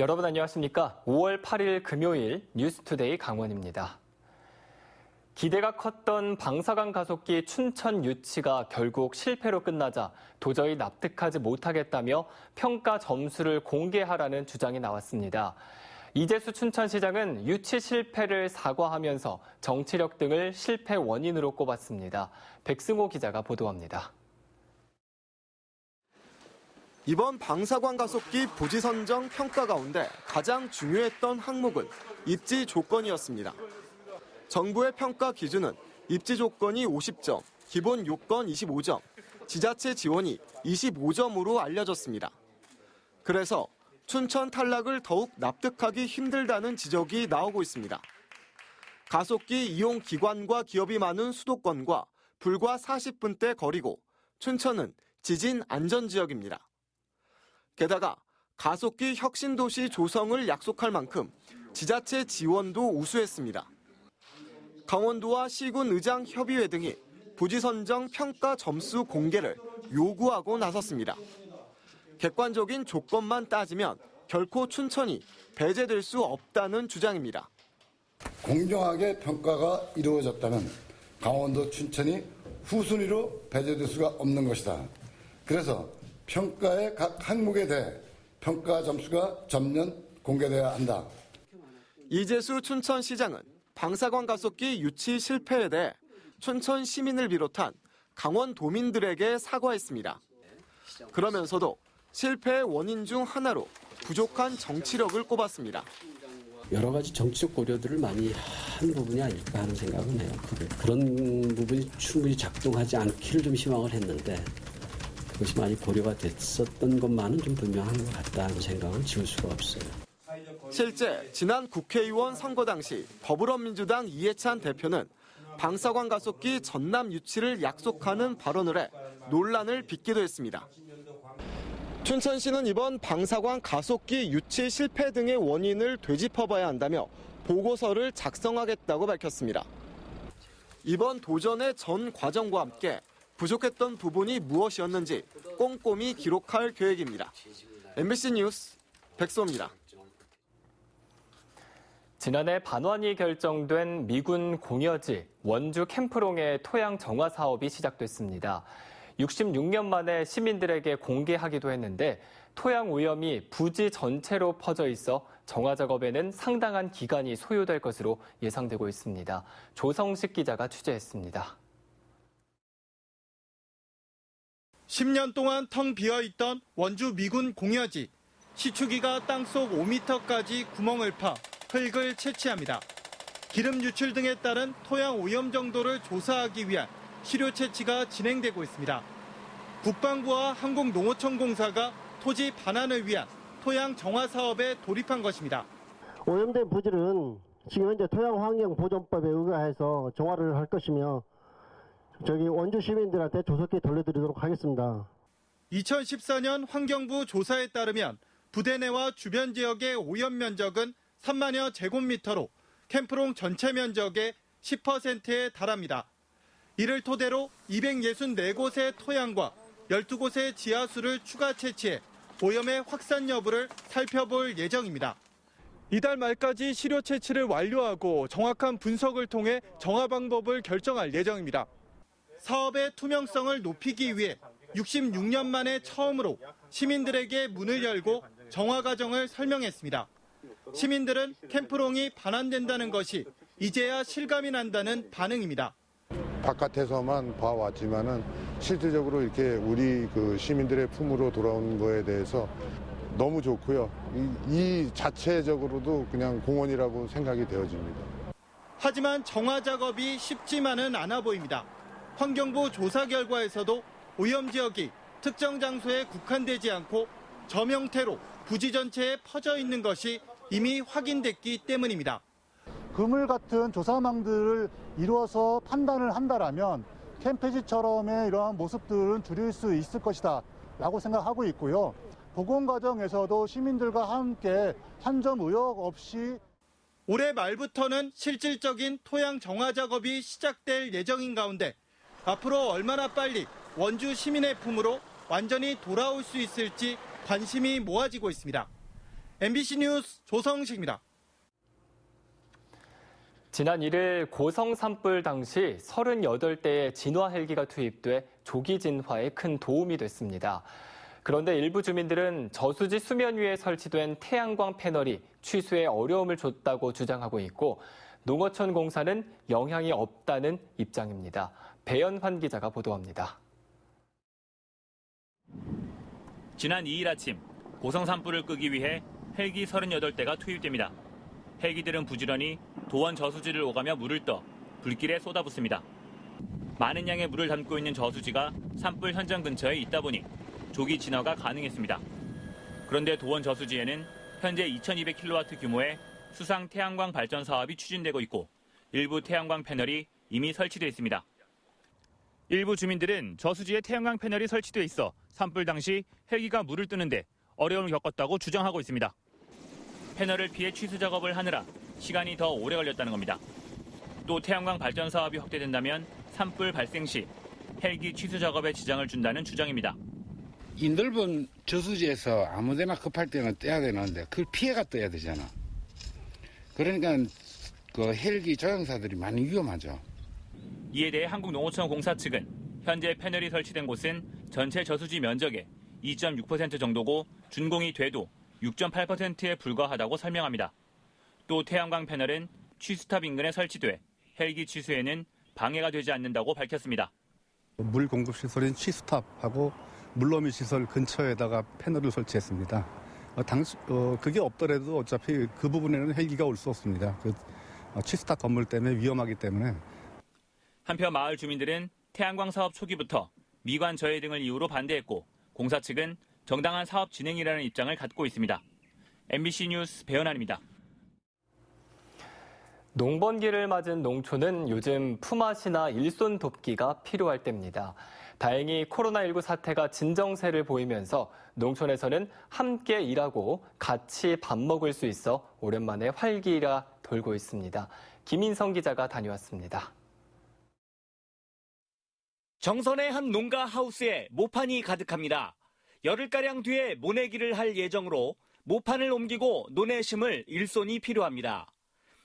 여러분 안녕하십니까? 5월 8일 금요일 뉴스투데이 강원입니다. 기대가 컸던 방사강 가속기 춘천 유치가 결국 실패로 끝나자 도저히 납득하지 못하겠다며 평가 점수를 공개하라는 주장이 나왔습니다. 이재수 춘천시장은 유치 실패를 사과하면서 정치력 등을 실패 원인으로 꼽았습니다. 백승호 기자가 보도합니다. 이번 방사광 가속기 부지 선정 평가 가운데 가장 중요했던 항목은 입지 조건이었습니다. 정부의 평가 기준은 입지 조건이 50점, 기본 요건 25점, 지자체 지원이 25점으로 알려졌습니다. 그래서 춘천 탈락을 더욱 납득하기 힘들다는 지적이 나오고 있습니다. 가속기 이용 기관과 기업이 많은 수도권과 불과 40분대 거리고 춘천은 지진 안전지역입니다. 게다가 가속기 혁신도시 조성을 약속할 만큼 지자체 지원도 우수했습니다. 강원도와 시군 의장 협의회 등이 부지 선정 평가 점수 공개를 요구하고 나섰습니다. 객관적인 조건만 따지면 결코 춘천이 배제될 수 없다는 주장입니다. 공정하게 평가가 이루어졌다면 강원도 춘천이 후순위로 배제될 수가 없는 것이다. 그래서 평가의 각 항목에 대해 평가 점수가 전면 공개돼야 한다. 이재수 춘천시장은 방사광 가속기 유치 실패에 대해 춘천 시민을 비롯한 강원도민들에게 사과했습니다. 그러면서도 실패의 원인 중 하나로 부족한 정치력을 꼽았습니다. 여러 가지 정치적 고려들을 많이 한 부분이 아닐까 하는 생각은 해요. 그런 부분이 충분히 작동하지 않기를 좀 희망을 했는데 그것이 많이 고려가 됐었던 것만은 좀 분명한 것 같다는 생각은 지울 수가 없어요. 실제 지난 국회의원 선거 당시 더불어민주당 이해찬 대표는 방사광 가속기 전남 유치를 약속하는 발언을 해 논란을 빚기도 했습니다. 춘천시는 이번 방사광 가속기 유치 실패 등의 원인을 되짚어봐야 한다며 보고서를 작성하겠다고 밝혔습니다. 이번 도전의 전 과정과 함께 부족했던 부분이 무엇이었는지 꼼꼼히 기록할 계획입니다. MBC 뉴스 백소입니다. 지난해 반환이 결정된 미군 공여지 원주 캠프롱의 토양 정화 사업이 시작됐습니다. 66년 만에 시민들에게 공개하기도 했는데 토양 오염이 부지 전체로 퍼져 있어 정화 작업에는 상당한 기간이 소요될 것으로 예상되고 있습니다. 조성식 기자가 취재했습니다. 10년 동안 텅 비어있던 원주 미군 공여지. 시추기가 땅속 5m까지 구멍을 파 흙을 채취합니다. 기름 유출 등에 따른 토양 오염 정도를 조사하기 위한 시료 채취가 진행되고 있습니다. 국방부와 한국농어촌공사가 토지 반환을 위한 토양 정화 사업에 돌입한 것입니다. 오염된 부지는 지금 현재 토양환경보존법에 의거해서 정화를 할 것이며 원주 시민들한테 조속히 돌려드리도록 하겠습니다. 2014년 환경부 조사에 따르면 부대 내와 주변 지역의 오염 면적은 3만여 제곱미터로 캠프롱 전체 면적의 10%에 달합니다. 이를 토대로 264곳의 토양과 12곳의 지하수를 추가 채취해 오염의 확산 여부를 살펴볼 예정입니다. 이달 말까지 시료 채취를 완료하고 정확한 분석을 통해 정화 방법을 결정할 예정입니다. 사업의 투명성을 높이기 위해 66년 만에 처음으로 시민들에게 문을 열고 정화 과정을 설명했습니다. 시민들은 캠프롱이 반환된다는 것이 이제야 실감이 난다는 반응입니다. 바깥에서만 봐왔지만은 실질적으로 이렇게 우리 시민들의 품으로 돌아오는 거에 대해서 너무 좋고요. 이 자체적으로도 그냥 공헌이라고 생각이 되어집니다. 하지만 정화 작업이 쉽지만은 않아 보입니다. 환경부 조사 결과에서도 오염 지역이 특정 장소에 국한되지 않고 점 형태로 부지 전체에 퍼져 있는 것이 이미 확인됐기 때문입니다. 그물 같은 조사망들을 이루어서 판단을 한다라면 캠페지처럼의 이러한 모습들은 줄일 수 있을 것이다 라고 생각하고 있고요. 복원 과정에서도 시민들과 함께 한 점 의혹 없이 올해 말부터는 실질적인 토양 정화 작업이 시작될 예정인 가운데 앞으로 얼마나 빨리 원주 시민의 품으로 완전히 돌아올 수 있을지 관심이 모아지고 있습니다. MBC 뉴스 조성식입니다. 지난 1일 고성 산불 당시 38대의 진화 헬기가 투입돼 조기 진화에 큰 도움이 됐습니다. 그런데 일부 주민들은 저수지 수면 위에 설치된 태양광 패널이 취수에 어려움을 줬다고 주장하고 있고 농어촌 공사는 영향이 없다는 입장입니다. 배연환 기자가 보도합니다. 지난 2일 아침 고성 산불을 끄기 위해 헬기 38대가 투입됩니다. 헬기들은 부지런히 도원 저수지를 오가며 물을 떠 불길에 쏟아붓습니다. 많은 양의 물을 담고 있는 저수지가 산불 현장 근처에 있다 보니 조기 진화가 가능했습니다. 그런데 도원 저수지에는 현재 2200kW 규모의 수상 태양광 발전 사업이 추진되고 있고 일부 태양광 패널이 이미 설치돼 있습니다. 일부 주민들은 저수지에 태양광 패널이 설치돼 있어 산불 당시 헬기가 물을 뜨는데 어려움을 겪었다고 주장하고 있습니다. 패널을 피해 취수 작업을 하느라 시간이 더 오래 걸렸다는 겁니다. 또 태양광 발전 사업이 확대된다면 산불 발생 시 헬기 취수 작업에 지장을 준다는 주장입니다. 이 넓은 저수지에서 아무데나 급할 때는 떼야 되는데 그걸 피해가 떠야 되잖아. 그러니까 그 헬기 조향사들이 많이 위험하죠. 이에 대해 한국농어촌 공사 측은 현재 패널이 설치된 곳은 전체 저수지 면적의 2.6% 정도고 준공이 돼도 6.8%에 불과하다고 설명합니다. 또 태양광 패널은 취수탑 인근에 설치돼 헬기 취수에는 방해가 되지 않는다고 밝혔습니다. 물 공급 시설인 취수탑하고 물러미 시설 근처에다가 패널을 설치했습니다. 그게 없더라도 어차피 그 부분에는 헬기가 올 수 없습니다. 그 취수탑 건물 때문에 위험하기 때문에. 한편 마을 주민들은 태양광 사업 초기부터 미관 저해 등을 이유로 반대했고 공사 측은 정당한 사업 진행이라는 입장을 갖고 있습니다. MBC 뉴스 배연환입니다. 농번기를 맞은 농촌은 요즘 품앗이나 일손 돕기가 필요할 때입니다. 다행히 코로나19 사태가 진정세를 보이면서 농촌에서는 함께 일하고 같이 밥 먹을 수 있어 오랜만에 활기가 돌고 있습니다. 김인성 기자가 다녀왔습니다. 정선의 한 농가 하우스에 모판이 가득합니다. 열흘가량 뒤에 모내기를 할 예정으로 모판을 옮기고 논에 심을 일손이 필요합니다.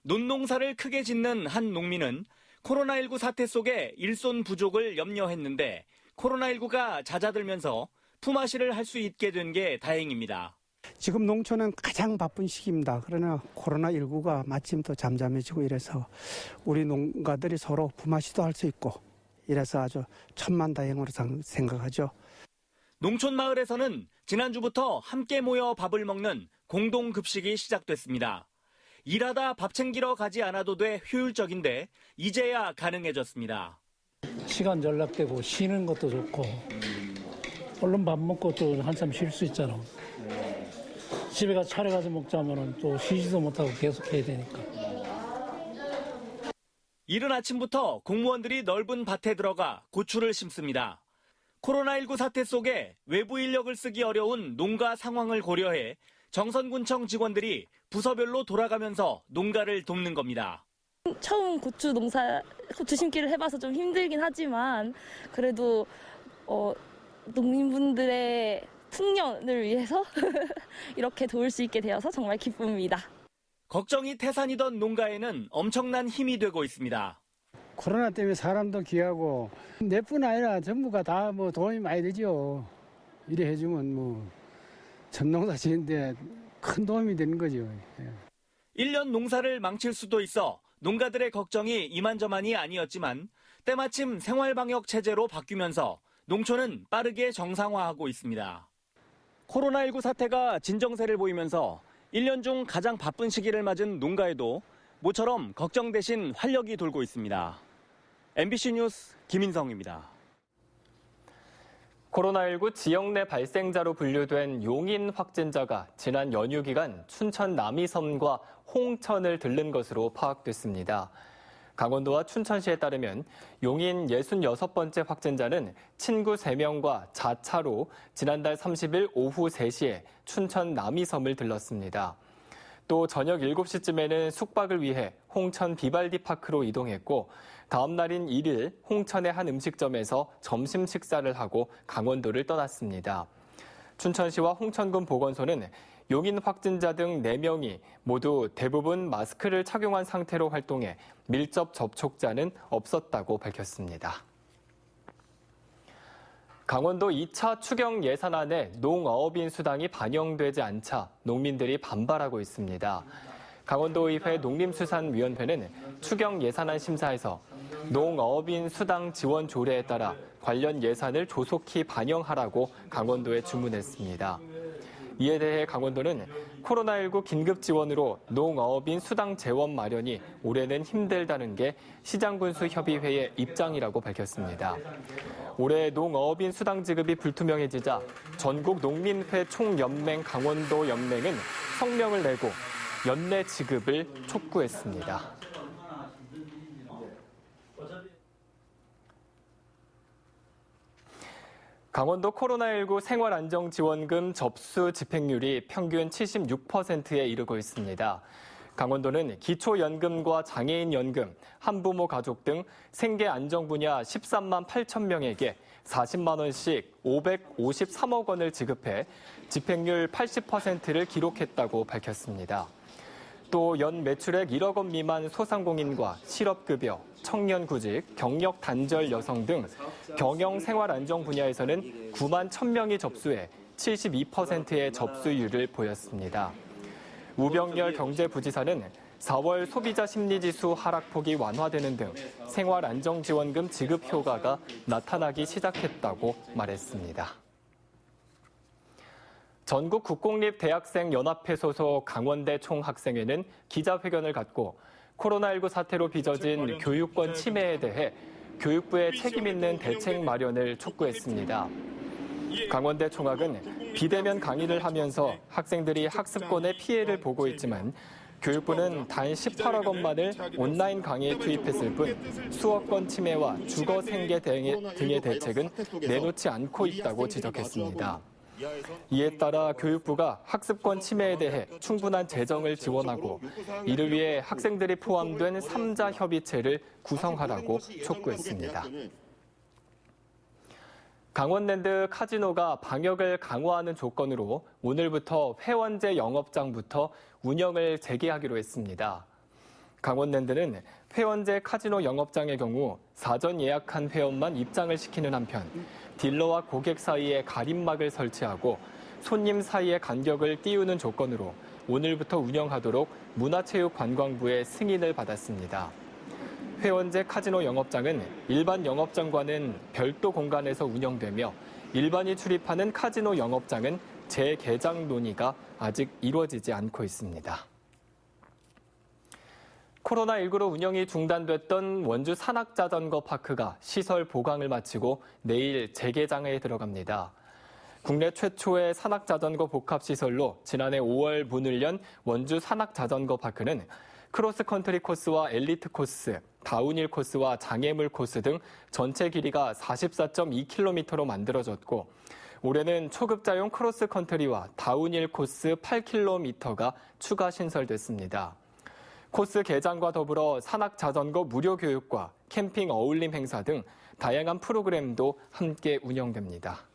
논농사를 크게 짓는 한 농민은 코로나19 사태 속에 일손 부족을 염려했는데 코로나19가 잦아들면서 품앗이를 할 수 있게 된 게 다행입니다. 지금 농촌은 가장 바쁜 시기입니다. 그러나 코로나19가 마침 또 잠잠해지고 이래서 우리 농가들이 서로 품앗이도 할 수 있고 이래서 아주 천만다행으로 생각하죠. 농촌 마을에서는 지난주부터 함께 모여 밥을 먹는 공동급식이 시작됐습니다. 일하다 밥 챙기러 가지 않아도 돼 효율적인데 이제야 가능해졌습니다. 시간 전락되고 쉬는 것도 좋고 얼른 밥 먹고 또 한참 쉴 수 있잖아. 집에 가서 차려 가서 먹자면 또 쉬지도 못하고 계속 해야 되니까. 이른 아침부터 공무원들이 넓은 밭에 들어가 고추를 심습니다. 코로나19 사태 속에 외부 인력을 쓰기 어려운 농가 상황을 고려해 정선군청 직원들이 부서별로 돌아가면서 농가를 돕는 겁니다. 처음 고추 심기를 해봐서 좀 힘들긴 하지만 그래도 농민분들의 풍년을 위해서 이렇게 도울 수 있게 되어서 정말 기쁩니다. 걱정이 태산이던 농가에는 엄청난 힘이 되고 있습니다. 코로나 때문에 사람도 귀하고 내뿐 아니라 전부가 다 도움이 많이 되죠. 이래 해주면 전농사 지는데 큰 도움이 되는 거죠. 1년 농사를 망칠 수도 있어 농가들의 걱정이 이만저만이 아니었지만 때마침 생활방역 체제로 바뀌면서 농촌은 빠르게 정상화하고 있습니다. 코로나19 사태가 진정세를 보이면서 1년 중 가장 바쁜 시기를 맞은 농가에도 모처럼 걱정 대신 활력이 돌고 있습니다. MBC 뉴스 김인성입니다. 코로나19 지역 내 발생자로 분류된 용인 확진자가 지난 연휴 기간 춘천 남이섬과 홍천을 들른 것으로 파악됐습니다. 강원도와 춘천시에 따르면 용인 66번째 확진자는 친구 3명과 자차로 지난달 30일 오후 3시에 춘천 남이섬을 들렀습니다. 또 저녁 7시쯤에는 숙박을 위해 홍천 비발디 파크로 이동했고 다음 날인 1일 홍천의 한 음식점에서 점심 식사를 하고 강원도를 떠났습니다. 춘천시와 홍천군 보건소는 용인 확진자 등 4명이 모두 대부분 마스크를 착용한 상태로 활동해 밀접 접촉자는 없었다고 밝혔습니다. 강원도 2차 추경 예산안에 농어업인 수당이 반영되지 않자 농민들이 반발하고 있습니다. 강원도의회 농림수산위원회는 추경 예산안 심사에서 농어업인 수당 지원 조례에 따라 관련 예산을 조속히 반영하라고 강원도에 주문했습니다. 이에 대해 강원도는 코로나19 긴급 지원으로 농어업인 수당 재원 마련이 올해는 힘들다는 게 시장군수협의회의 입장이라고 밝혔습니다. 올해 농어업인 수당 지급이 불투명해지자 전국농민회 총연맹 강원도 연맹은 성명을 내고 연내 지급을 촉구했습니다. 강원도 코로나19 생활안정지원금 접수 집행률이 평균 76%에 이르고 있습니다. 강원도는 기초연금과 장애인연금, 한부모 가족 등 생계안정 분야 13만 8천 명에게 40만 원씩 553억 원을 지급해 집행률 80%를 기록했다고 밝혔습니다. 또 연 매출액 1억 원 미만 소상공인과 실업급여, 청년구직, 경력 단절 여성 등 경영생활안정 분야에서는 9만 1,000명이 접수해 72%의 접수율을 보였습니다. 우병열 경제부지사는 4월 소비자 심리지수 하락폭이 완화되는 등 생활안정지원금 지급 효과가 나타나기 시작했다고 말했습니다. 전국 국공립대학생연합회 소속 강원대 총학생회는 기자회견을 갖고 코로나19 사태로 빚어진 교육권 침해에 대해 교육부의 책임 있는 대책 마련을 촉구했습니다. 강원대 총학은 비대면 강의를 하면서 학생들이 학습권의 피해를 보고 있지만 교육부는 단 18억 원만을 온라인 강의에 투입했을 뿐 수업권 침해와 주거 생계 등의 대책은 내놓지 않고 있다고 지적했습니다. 이에 따라 교육부가 학습권 침해에 대해 충분한 재정을 지원하고 이를 위해 학생들이 포함된 3자 협의체를 구성하라고 촉구했습니다. 강원랜드 카지노가 방역을 강화하는 조건으로 오늘부터 회원제 영업장부터 운영을 재개하기로 했습니다. 강원랜드는 회원제 카지노 영업장의 경우 사전 예약한 회원만 입장을 시키는 한편 딜러와 고객 사이에 가림막을 설치하고 손님 사이의 간격을 띄우는 조건으로 오늘부터 운영하도록 문화체육관광부의 승인을 받았습니다. 회원제 카지노 영업장은 일반 영업장과는 별도 공간에서 운영되며 일반이 출입하는 카지노 영업장은 재개장 논의가 아직 이루어지지 않고 있습니다. 코로나19로 운영이 중단됐던 원주 산악자전거 파크가 시설 보강을 마치고 내일 재개장에 들어갑니다. 국내 최초의 산악자전거 복합시설로 지난해 5월 문을 연 원주 산악자전거 파크는 크로스컨트리 코스와 엘리트 코스, 다운힐 코스와 장애물 코스 등 전체 길이가 44.2km로 만들어졌고 올해는 초급자용 크로스컨트리와 다운힐 코스 8km가 추가 신설됐습니다. 코스 개장과 더불어 산악자전거 무료 교육과 캠핑 어울림 행사 등 다양한 프로그램도 함께 운영됩니다.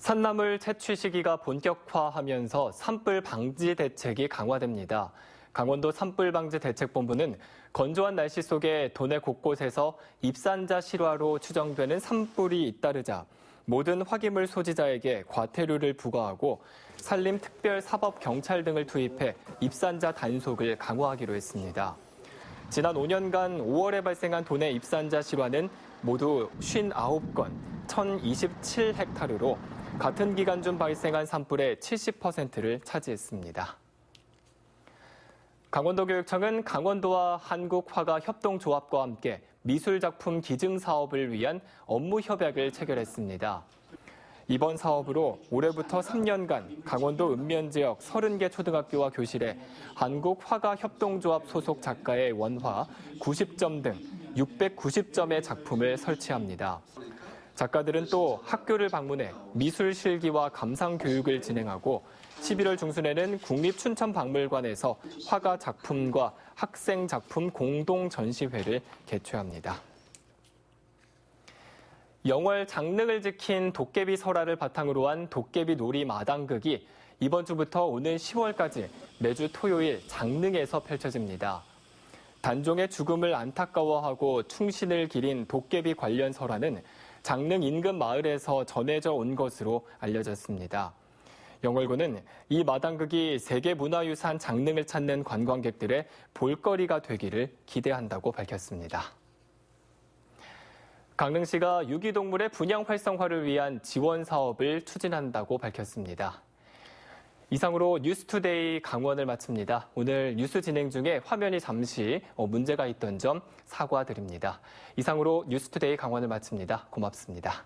산나물 채취 시기가 본격화하면서 산불 방지 대책이 강화됩니다. 강원도 산불방지대책본부는 건조한 날씨 속에 도내 곳곳에서 입산자 실화로 추정되는 산불이 잇따르자 모든 화기물 소지자에게 과태료를 부과하고 산림특별사법경찰 등을 투입해 입산자 단속을 강화하기로 했습니다. 지난 5년간 5월에 발생한 도내 입산자 실화는 모두 59건, 1,027헥타르로 같은 기간 중 발생한 산불의 70%를 차지했습니다. 강원도교육청은 강원도와 한국화가협동조합과 함께 미술작품 기증 사업을 위한 업무 협약을 체결했습니다. 이번 사업으로 올해부터 3년간 강원도 읍면 지역 30개 초등학교와 교실에 한국화가협동조합 소속 작가의 원화 90점 등 690점의 작품을 설치합니다. 작가들은 또 학교를 방문해 미술 실기와 감상 교육을 진행하고 11월 중순에는 국립춘천박물관에서 화가 작품과 학생 작품 공동 전시회를 개최합니다. 영월 장릉을 지킨 도깨비 설화를 바탕으로 한 도깨비 놀이 마당극이 이번 주부터 오는 10월까지 매주 토요일 장릉에서 펼쳐집니다. 단종의 죽음을 안타까워하고 충신을 기린 도깨비 관련 설화는 장릉 인근 마을에서 전해져 온 것으로 알려졌습니다. 영월군은 이 마당극이 세계문화유산 장릉을 찾는 관광객들의 볼거리가 되기를 기대한다고 밝혔습니다. 강릉시가 유기동물의 분양 활성화를 위한 지원 사업을 추진한다고 밝혔습니다. 이상으로 뉴스투데이 강원을 마칩니다. 오늘 뉴스 진행 중에 화면이 잠시 문제가 있던 점 사과드립니다. 이상으로 뉴스투데이 강원을 마칩니다. 고맙습니다.